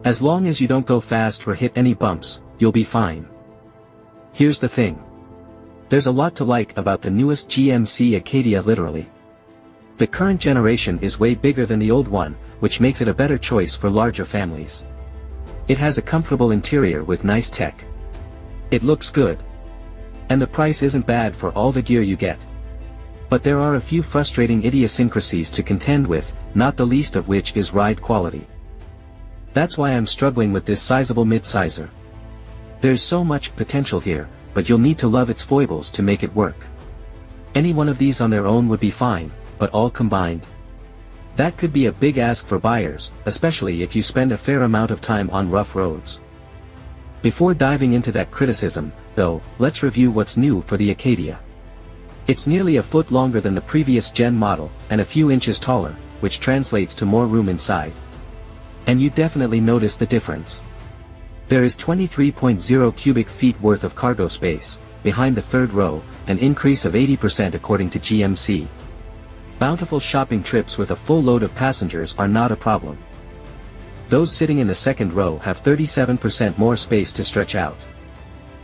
As long as you don't go fast or hit any bumps, you'll be fine. Here's the thing. There's a lot to like about the newest GMC Acadia literally. The current generation is way bigger than the old one, which makes it a better choice for larger families. It has a comfortable interior with nice tech. It looks good. And the price isn't bad for all the gear you get. But there are a few frustrating idiosyncrasies to contend with, not the least of which is ride quality. That's why I'm struggling with this sizable mid-sizer. There's so much potential here, but you'll need to love its foibles to make it work. Any one of these on their own would be fine, but all combined? That could be a big ask for buyers, especially if you spend a fair amount of time on rough roads. Before diving into that criticism, though, let's review what's new for the Acadia. It's nearly a foot longer than the previous gen model, and a few inches taller, which translates to more room inside. And you definitely notice the difference. There is 23.0 cubic feet worth of cargo space, behind the third row, an increase of 80% according to GMC. Bountiful shopping trips with a full load of passengers are not a problem. Those sitting in the second row have 37% more space to stretch out.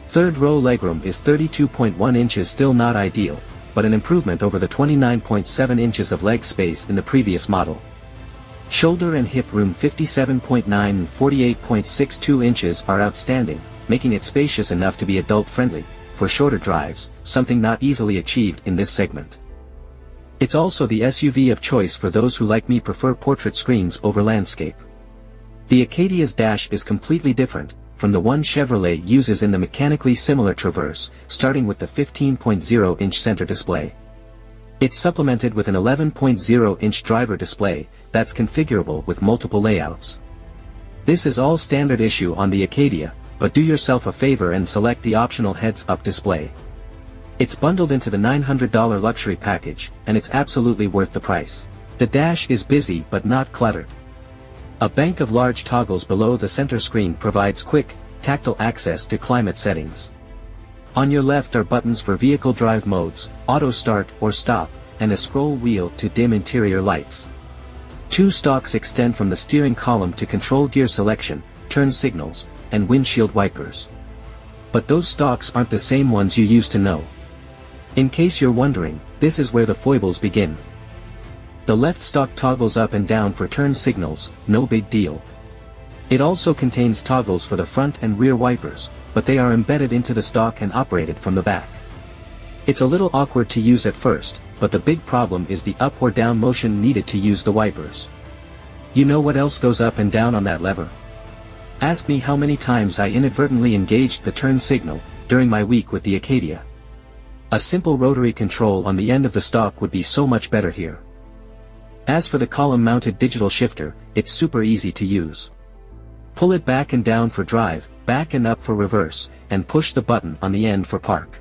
Third row legroom is 32.1 inches, still not ideal, but an improvement over the 29.7 inches of leg space in the previous model. Shoulder and hip room 57.9 and 48.62 inches are outstanding, making it spacious enough to be adult-friendly, for shorter drives, something not easily achieved in this segment. It's also the SUV of choice for those who like me prefer portrait screens over landscape. The Acadia's dash is completely different from the one Chevrolet uses in the mechanically similar Traverse, starting with the 15.0-inch center display. It's supplemented with an 11.0-inch driver display that's configurable with multiple layouts. This is all standard issue on the Acadia, but do yourself a favor and select the optional heads-up display. It's bundled into the $900 luxury package, and it's absolutely worth the price. The dash is busy but not cluttered. A bank of large toggles below the center screen provides quick, tactile access to climate settings. On your left are buttons for vehicle drive modes, auto start or stop, and a scroll wheel to dim interior lights. Two stalks extend from the steering column to control gear selection, turn signals, and windshield wipers. But those stalks aren't the same ones you used to know. In case you're wondering, this is where the foibles begin. The left stalk toggles up and down for turn signals, no big deal. It also contains toggles for the front and rear wipers, but they are embedded into the stalk and operated from the back. It's a little awkward to use at first, but the big problem is the up or down motion needed to use the wipers. You know what else goes up and down on that lever? Ask me how many times I inadvertently engaged the turn signal during my week with the Acadia. A simple rotary control on the end of the stalk would be so much better here. As for the column-mounted digital shifter, it's super easy to use. Pull it back and down for drive, back and up for reverse, and push the button on the end for park.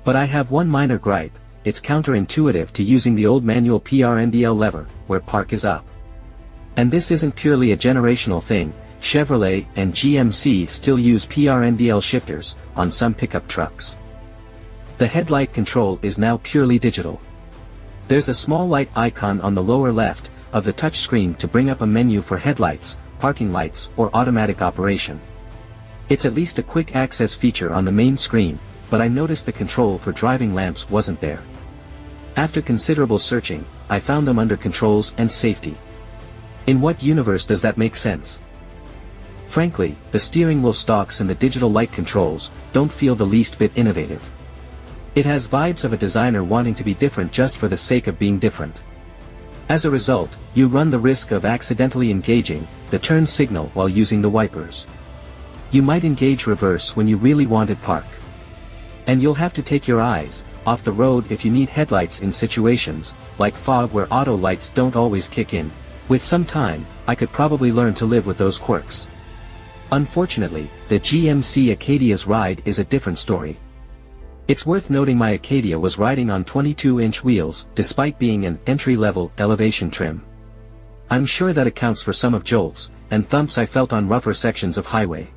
But I have one minor gripe: it's counterintuitive to using the old manual PRNDL lever, where park is up. And this isn't purely a generational thing. Chevrolet and GMC still use PRNDL shifters on some pickup trucks. The headlight control is now purely digital. There's a small light icon on the lower left of the touchscreen to bring up a menu for headlights, parking lights, or automatic operation. It's at least a quick access feature on the main screen, but I noticed the control for driving lamps wasn't there. After considerable searching, I found them under Controls and Safety. In what universe does that make sense? Frankly, the steering wheel stalks and the digital light controls don't feel the least bit innovative. It has vibes of a designer wanting to be different just for the sake of being different. As a result, you run the risk of accidentally engaging the turn signal while using the wipers. You might engage reverse when you really wanted park. And you'll have to take your eyes off the road if you need headlights in situations like fog where auto lights don't always kick in. With some time, I could probably learn to live with those quirks. Unfortunately, the GMC Acadia's ride is a different story. It's worth noting my Acadia was riding on 22-inch wheels, despite being an entry-level elevation trim. I'm sure that accounts for some of jolts and thumps I felt on rougher sections of highway.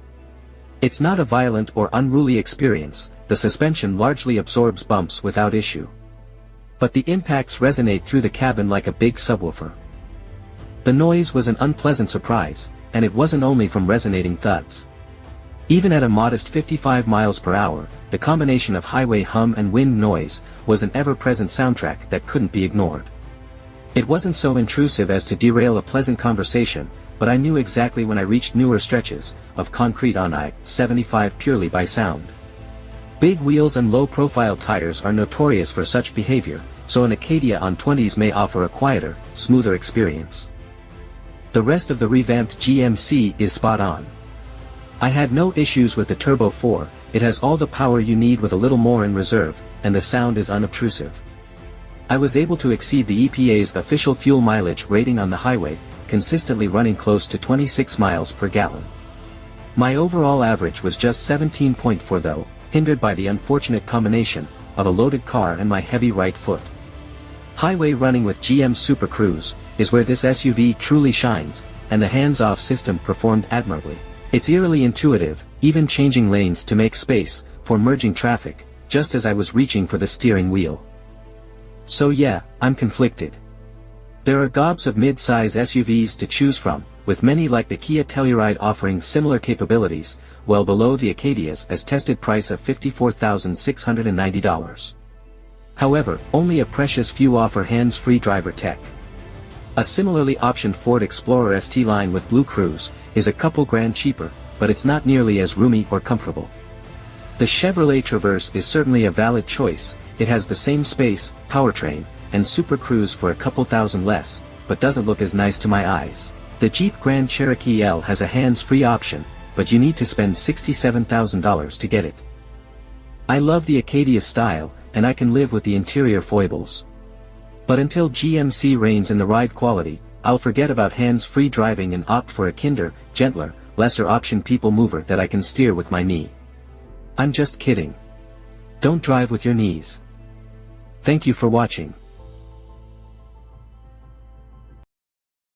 It's not a violent or unruly experience, the suspension largely absorbs bumps without issue. But the impacts resonate through the cabin like a big subwoofer. The noise was an unpleasant surprise, and it wasn't only from resonating thuds. Even at a modest 55 miles per hour, the combination of highway hum and wind noise was an ever-present soundtrack that couldn't be ignored. It wasn't so intrusive as to derail a pleasant conversation, but I knew exactly when I reached newer stretches of concrete on I-75 purely by sound. Big wheels and low-profile tires are notorious for such behavior, so an Acadia on 20s may offer a quieter, smoother experience. The rest of the revamped GMC is spot on. I had no issues with the Turbo 4, it has all the power you need with a little more in reserve, and the sound is unobtrusive. I was able to exceed the EPA's official fuel mileage rating on the highway, consistently running close to 26 miles per gallon. My overall average was just 17.4 though, hindered by the unfortunate combination of a loaded car and my heavy right foot. Highway running with GM Super Cruise is where this SUV truly shines, and the hands-off system performed admirably. It's eerily intuitive, even changing lanes to make space for merging traffic, just as I was reaching for the steering wheel. So yeah, I'm conflicted. There are gobs of mid-size SUVs to choose from, with many like the Kia Telluride offering similar capabilities, well below the Acadia's as tested price of $54,690. However, only a precious few offer hands-free driver tech. A similarly optioned Ford Explorer ST line with Blue Cruise is a couple grand cheaper, but it's not nearly as roomy or comfortable. The Chevrolet Traverse is certainly a valid choice, it has the same space, powertrain, and Super Cruise for a couple thousand less, but doesn't look as nice to my eyes. The Jeep Grand Cherokee L has a hands-free option, but you need to spend $67,000 to get it. I love the Acadia style, and I can live with the interior foibles. But until GMC reigns in the ride quality, I'll forget about hands-free driving and opt for a kinder, gentler, lesser option people mover that I can steer with my knee. I'm just kidding. Don't drive with your knees. Thank you for watching.